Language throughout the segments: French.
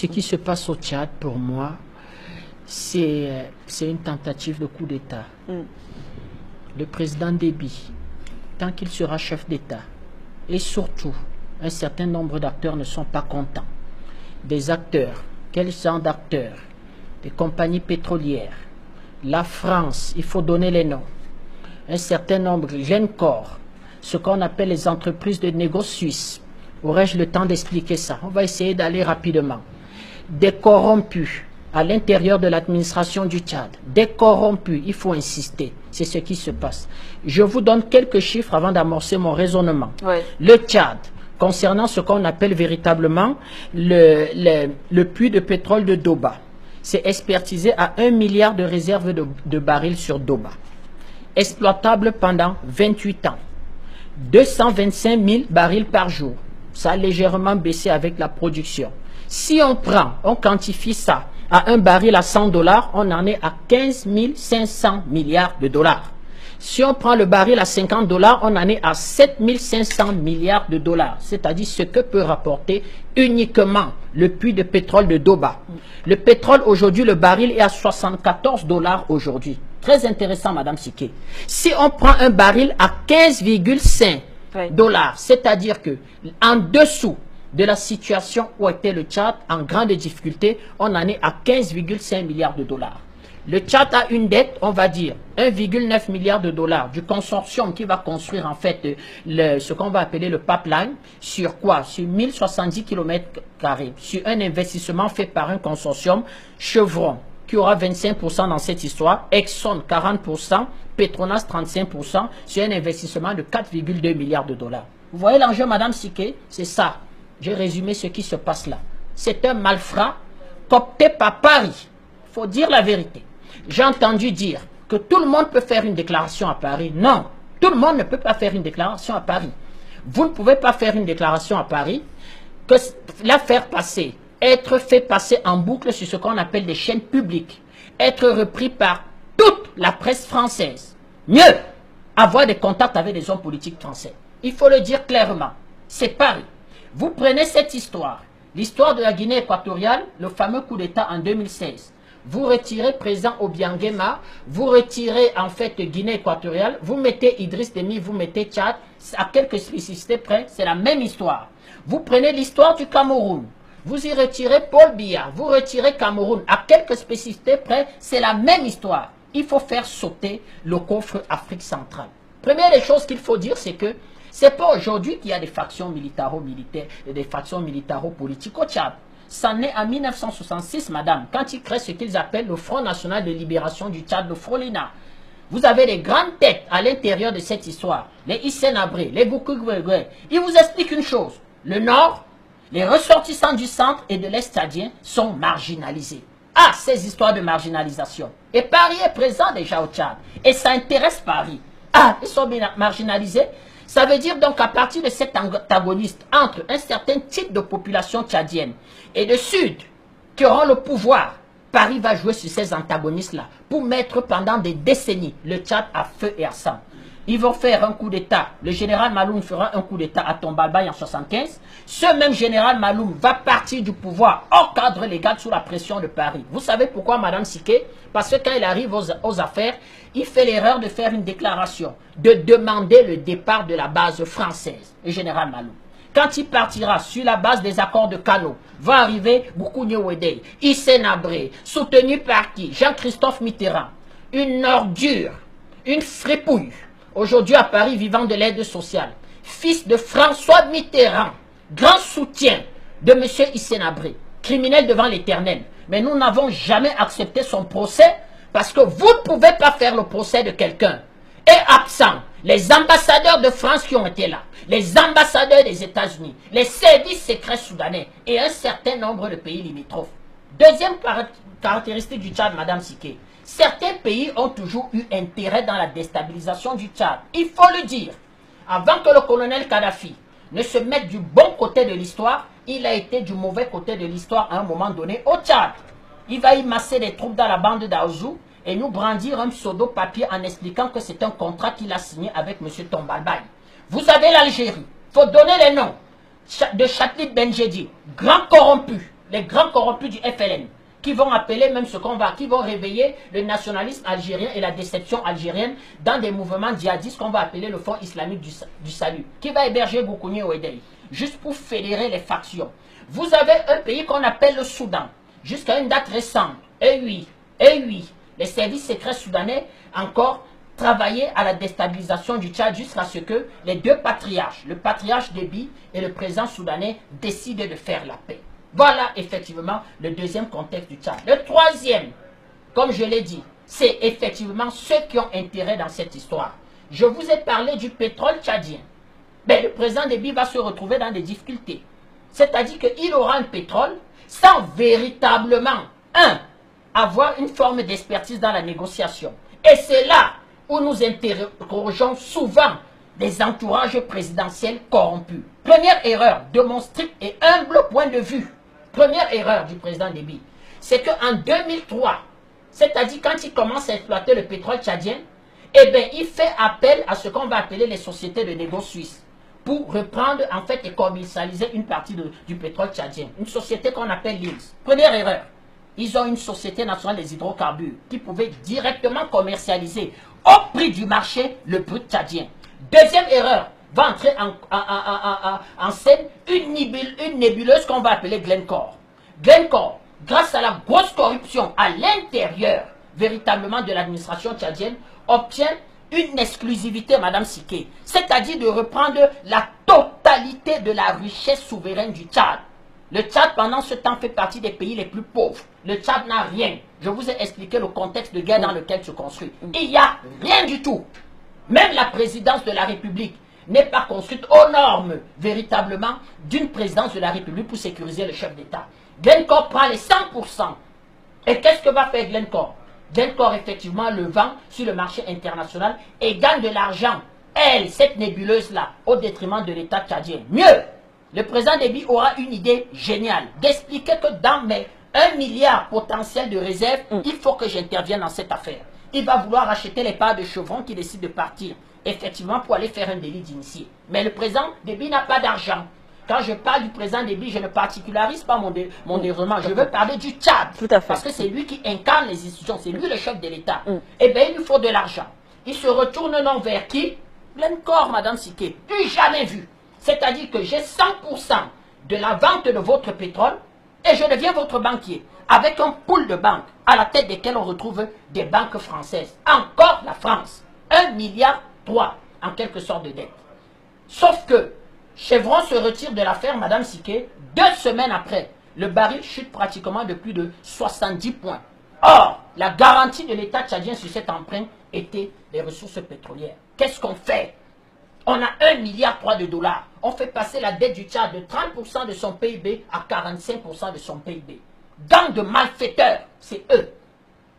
Ce qui se passe au Tchad, pour moi, c'est une tentative de coup d'État. Le président Déby, tant qu'il sera chef d'État, et surtout, un certain nombre d'acteurs ne sont pas contents. Des acteurs, quel genre d'acteurs? Des compagnies pétrolières, la France, il faut donner les noms. Un certain nombre, Glencore, ce qu'on appelle les entreprises de négo suisses. Aurais-je le temps d'expliquer ça? On va essayer d'aller rapidement. Des corrompus à l'intérieur de l'administration du Tchad. Des corrompus, il faut insister. C'est ce qui se passe. Je vous donne quelques chiffres avant d'amorcer mon raisonnement. Ouais. Le Tchad, concernant ce qu'on appelle véritablement le puits de pétrole de Doba, c'est expertisé à 1 milliard de réserves de barils sur Doba. Exploitable pendant 28 ans. 225 000 barils par jour. Ça a légèrement baissé avec la production. Si on prend, on quantifie ça à un baril à 100 $, on en est à 15 500 milliards de dollars. Si on prend le baril à 50 $, on en est à 7 500 milliards de dollars. C'est-à-dire ce que peut rapporter uniquement le puits de pétrole de Doba. Le pétrole aujourd'hui, le baril est à 74 $ aujourd'hui. Très intéressant, Madame Siké. Si on prend un baril à 15,5 $, c'est-à-dire que en dessous de la situation où était le Tchad, en grande difficulté, on en est à 15,5 milliards de dollars. Le Tchad a une dette, on va dire, 1,9 milliard de dollars du consortium qui va construire en fait ce qu'on va appeler le pipeline. Sur quoi? Sur 1070 km², sur un investissement fait par un consortium, Chevron, qui aura 25% dans cette histoire, Exxon 40%, Petronas 35%, sur un investissement de 4,2 milliards de dollars. Vous voyez l'enjeu, Madame Siké? C'est ça. J'ai résumé ce qui se passe là. C'est un malfrat coopté par Paris. Il faut dire la vérité. J'ai entendu dire que tout le monde peut faire une déclaration à Paris. Non, tout le monde ne peut pas faire une déclaration à Paris. Vous ne pouvez pas faire une déclaration à Paris, que la faire passer, être fait passer en boucle sur ce qu'on appelle des chaînes publiques, être repris par toute la presse française. Mieux, avoir des contacts avec des hommes politiques français. Il faut le dire clairement. C'est Paris. Vous prenez cette histoire, l'histoire de la Guinée équatoriale, le fameux coup d'État en 2016. Vous retirez président Obiangema, vous retirez en fait Guinée équatoriale, vous mettez Idriss Déby, vous mettez Tchad, à quelques spécificités près, c'est la même histoire. Vous prenez l'histoire du Cameroun, vous y retirez Paul Biya, vous retirez Cameroun, à quelques spécificités près, c'est la même histoire. Il faut faire sauter le coffre Afrique centrale. Première des choses qu'il faut dire, c'est que c'est pas aujourd'hui qu'il y a des factions militaro-militaires et des factions militaro-politiques au Tchad. C'en est en 1966, madame, quand ils créent ce qu'ils appellent le Front National de Libération du Tchad, le Frolina. Vous avez des grandes têtes à l'intérieur de cette histoire. Les Hissène Habré, les Goukougoué. Ils vous expliquent une chose. Le Nord, les ressortissants du centre et de l'Est tchadien sont marginalisés. Ah, ces histoires de marginalisation. Et Paris est présent déjà au Tchad. Et ça intéresse Paris. Ah, ils sont marginalisés. Ça veut dire donc qu'à partir de cet antagoniste entre un certain type de population tchadienne et le Sud qui auront le pouvoir, Paris va jouer sur ces antagonistes-là pour mettre pendant des décennies le Tchad à feu et à sang. Ils vont faire un coup d'État. Le général Maloum fera un coup d'État à Tombalbaye en 1975. Ce même général Maloum va partir du pouvoir hors cadre légal sous la pression de Paris. Vous savez pourquoi, Madame Siké? Parce que quand il arrive aux affaires, il fait l'erreur de faire une déclaration, de demander le départ de la base française, le général Maloum. Quand il partira sur la base des accords de Kano, va arriver Boukounye Wedei, Hissène Habré, soutenu par qui? Jean-Christophe Mitterrand. Une ordure, une fripouille. Aujourd'hui à Paris, vivant de l'aide sociale. Fils de François Mitterrand, grand soutien de M. Hissène Habré, criminel devant l'éternel. Mais nous n'avons jamais accepté son procès parce que vous ne pouvez pas faire le procès de quelqu'un. Et absent, les ambassadeurs de France qui ont été là, les ambassadeurs des États-Unis, les services secrets soudanais et un certain nombre de pays limitrophes. Deuxième caractéristique du Tchad, Madame Siké. Certains pays ont toujours eu intérêt dans la déstabilisation du Tchad. Il faut le dire. Avant que le colonel Kadhafi ne se mette du bon côté de l'histoire, il a été du mauvais côté de l'histoire à un moment donné au Tchad. Il va y masser des troupes dans la bande d'Aouzou et nous brandir un pseudo-papier en expliquant que c'est un contrat qu'il a signé avec M. Tombalbaye. Vous avez l'Algérie. Il faut donner les noms de Chatlit Benjedi, grand corrompu, les grands corrompus du FLN, qui vont appeler même ce qu'on va, qui vont réveiller le nationalisme algérien et la déception algérienne dans des mouvements djihadistes qu'on va appeler le Front islamique du salut, qui va héberger Goukouni Ouedei, juste pour fédérer les factions. Vous avez un pays qu'on appelle le Soudan, jusqu'à une date récente, et oui, les services secrets soudanais encore travaillaient à la déstabilisation du Tchad jusqu'à ce que les deux patriarches, le patriarche Déby et le président soudanais, décident de faire la paix. Voilà effectivement le deuxième contexte du Tchad. Le troisième, comme je l'ai dit, c'est effectivement ceux qui ont intérêt dans cette histoire. Je vous ai parlé du pétrole tchadien. Mais le président Déby va se retrouver dans des difficultés. C'est-à-dire qu'il aura un pétrole sans véritablement, avoir une forme d'expertise dans la négociation. Et c'est là où nous interrogeons souvent des entourages présidentiels corrompus. Première erreur de mon strict et humble point de vue. Première erreur du président Déby, c'est qu'en 2003, c'est-à-dire quand il commence à exploiter le pétrole tchadien, eh bien, il fait appel à ce qu'on va appeler les sociétés de négo suisses pour reprendre en fait et commercialiser une partie du pétrole tchadien. Une société qu'on appelle l'INS. Première erreur. Ils ont une société nationale des hydrocarbures qui pouvait directement commercialiser au prix du marché le brut tchadien. Deuxième erreur, va entrer en scène une nébuleuse qu'on va appeler Glencore. Glencore, grâce à la grosse corruption à l'intérieur véritablement de l'administration tchadienne, obtient une exclusivité, Madame Siké, c'est-à-dire de reprendre la totalité de la richesse souveraine du Tchad. Le Tchad, pendant ce temps, fait partie des pays les plus pauvres. Le Tchad n'a rien. Je vous ai expliqué le contexte de guerre dans lequel se construit. Il n'y a rien du tout. Même la présidence de la République n'est pas construite aux normes, véritablement, d'une présidence de la République pour sécuriser le chef d'État. Glencore prend les 100%. Et qu'est-ce que va faire Glencore? Glencore, effectivement, le vend sur le marché international et gagne de l'argent, elle, cette nébuleuse-là, au détriment de l'État tchadien. Mieux, le président Déby aura une idée géniale d'expliquer que dans mes 1 milliard potentiel de réserve, il faut que j'intervienne dans cette affaire. Il va vouloir acheter les parts de Chevron qui décident de partir, effectivement, pour aller faire un délit d'initié. Mais le président Déby n'a pas d'argent. Quand je parle du président Déby, je ne particularise pas mon déroulement. Je veux parler du Tchad. Tout à fait. Parce que c'est lui qui incarne les institutions. C'est lui le chef de l'État. Eh bien, il lui faut de l'argent. Il se retourne non vers qui? Glencore, Madame Siké. Plus jamais vu. C'est-à-dire que j'ai 100% de la vente de votre pétrole et je deviens votre banquier. Avec un pool de banques à la tête desquelles on retrouve des banques françaises. Encore la France. 1,3 milliard en quelque sorte de dette. Sauf que Chevron se retire de l'affaire, Madame Siké, 2 semaines après. Le baril chute pratiquement de plus de 70 points. Or, la garantie de l'État tchadien sur cette empreinte était les ressources pétrolières. Qu'est-ce qu'on fait? On a 1,3 milliard de dollars. On fait passer la dette du Tchad de 30% de son PIB à 45% de son PIB. Gang de malfaiteurs, c'est eux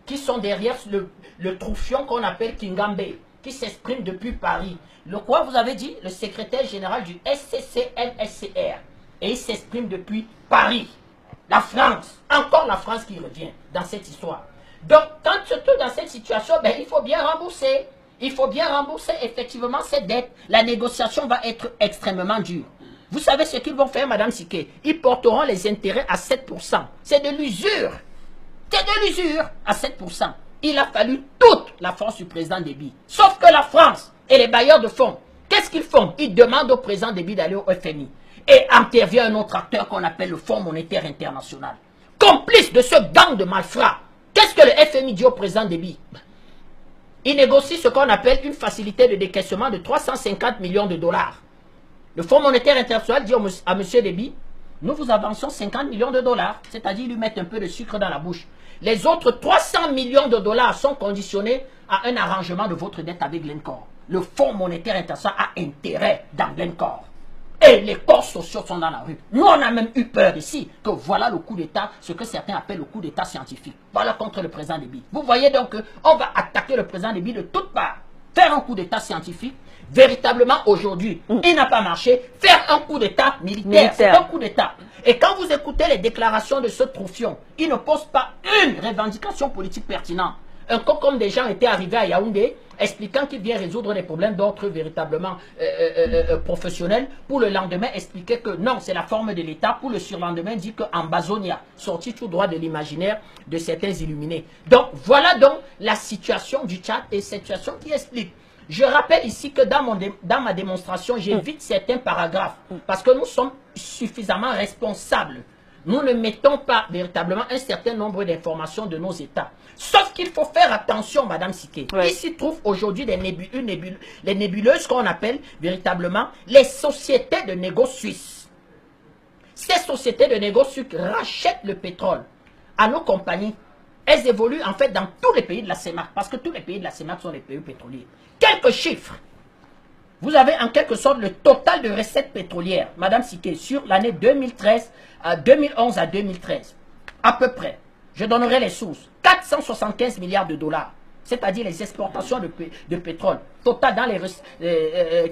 qui sont derrière le troufion qu'on appelle Kingambe, qui s'exprime depuis Paris. Le quoi vous avez dit? Le secrétaire général du SCCN-SCR. Et il s'exprime depuis Paris. La France, encore la France qui revient dans cette histoire. Donc, quand tu te trouves dans cette situation, ben, il faut bien rembourser. Il faut bien rembourser effectivement cette dette. La négociation va être extrêmement dure. Vous savez ce qu'ils vont faire, Madame Siké? Ils porteront les intérêts à 7%. C'est de l'usure. C'est de l'usure à 7%. Il a fallu toute la force du président Déby. Sauf que la France et les bailleurs de fonds, qu'est-ce qu'ils font? Ils demandent au président Déby d'aller au FMI. Et intervient un autre acteur qu'on appelle le Fonds monétaire international. Complice de ce gang de malfrats. Qu'est-ce que le FMI dit au président Déby? Il négocie ce qu'on appelle une facilité de décaissement de 350 millions de dollars. Le Fonds monétaire international dit à M. Déby, nous vous avançons 50 millions de dollars, c'est-à-dire lui mettre un peu de sucre dans la bouche. Les autres 300 millions de dollars sont conditionnés à un arrangement de votre dette avec Glencore. Le Fonds monétaire international a intérêt dans Glencore. Et les corps sociaux sont dans la rue. Nous, on a même eu peur ici que voilà le coup d'État, ce que certains appellent le coup d'État scientifique. Voilà contre le président Déby. Vous voyez donc qu'on va attaquer le président Déby de toutes parts. Faire un coup d'État scientifique, véritablement aujourd'hui, il n'a pas marché. Faire un coup d'État militaire, c'est un coup d'État. Et quand vous écoutez les déclarations de ce troufion, il ne pose pas une revendication politique pertinente. Un cas comme des gens étaient arrivés à Yaoundé, expliquant qu'il vient résoudre des problèmes d'ordre véritablement professionnels, pour le lendemain expliquer que non, c'est la forme de l'État, pour le surlendemain dire qu'en Bazonia, sorti tout droit de l'imaginaire de certains illuminés. Donc voilà donc la situation du Tchad et situation qui explique. Je rappelle ici que dans ma démonstration, j'évite certains paragraphes parce que nous sommes suffisamment responsables. Nous ne mettons pas véritablement un certain nombre d'informations de nos États. Sauf qu'il faut faire attention, Madame Siké. Ouais. Il s'y trouve aujourd'hui les nébuleuses qu'on appelle véritablement les sociétés de négoce suisses. Ces sociétés de négoce suisses rachètent le pétrole à nos compagnies. Elles évoluent en fait dans tous les pays de la CEMAC, parce que tous les pays de la CEMAC sont des pays pétroliers. Quelques chiffres. Vous avez en quelque sorte le total de recettes pétrolières, Madame Siké, sur l'année 2011 à 2013. À peu près, je donnerai les sources, 475 milliards de dollars, c'est-à-dire les exportations de pétrole, total dans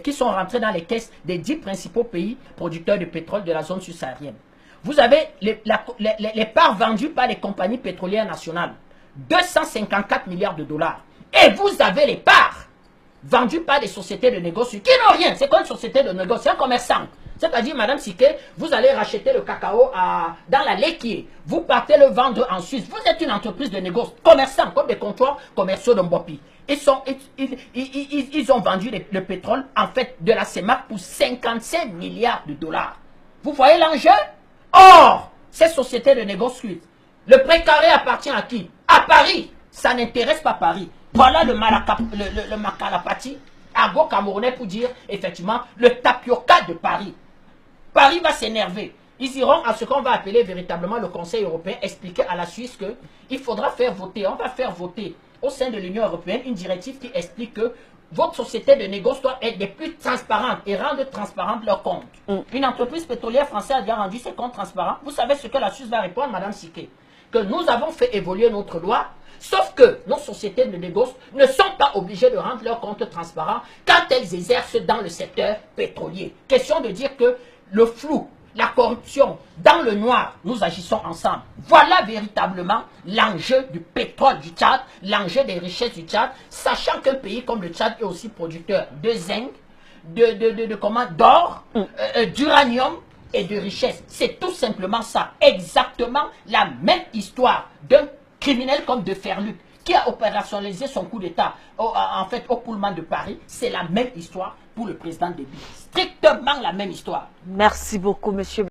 qui sont rentrées dans les caisses des 10 principaux pays producteurs de pétrole de la zone subsaharienne. Vous avez les parts vendues par les compagnies pétrolières nationales, 254 milliards de dollars. Et vous avez les parts vendues par des sociétés de négoce qui n'ont rien. C'est quoi une société de négoce? C'est un commerçant. C'est-à-dire, Madame Siké, vous allez racheter le cacao dans la laitier. Vous partez le vendre en Suisse. Vous êtes une entreprise de négoce, commerçant, comme des comptoirs commerciaux de Mbopi. Ils ont vendu le pétrole, en fait, de la CEMAC pour 55 milliards de dollars. Vous voyez l'enjeu? Or, ces sociétés de négoce suisses, le précaré appartient à qui? À Paris. Ça n'intéresse pas Paris. Voilà le Makalapati, argot camerounais pour dire, effectivement, le tapioca de Paris. Paris va s'énerver. Ils iront à ce qu'on va appeler véritablement le Conseil européen, expliquer à la Suisse qu'il faudra faire voter, on va faire voter au sein de l'Union européenne une directive qui explique que votre société de négoce doit être des plus transparentes et rendre transparentes leurs comptes. Une entreprise pétrolière française a déjà rendu ses comptes transparents. Vous savez ce que la Suisse va répondre, Madame Siké? Que nous avons fait évoluer notre loi, sauf que nos sociétés de négoce ne sont pas obligées de rendre leurs comptes transparents quand elles exercent dans le secteur pétrolier. Question de dire que le flou, la corruption, dans le noir, nous agissons ensemble. Voilà véritablement l'enjeu du pétrole du Tchad, l'enjeu des richesses du Tchad, sachant qu'un pays comme le Tchad est aussi producteur de zinc, d'or, d'uranium et de richesses. C'est tout simplement ça. Exactement la même histoire d'un criminel comme de Ferluc qui a opérationnalisé son coup d'État en fait au Pullman de Paris. C'est la même histoire pour le président Déby. Strictement la même histoire. Merci beaucoup, monsieur.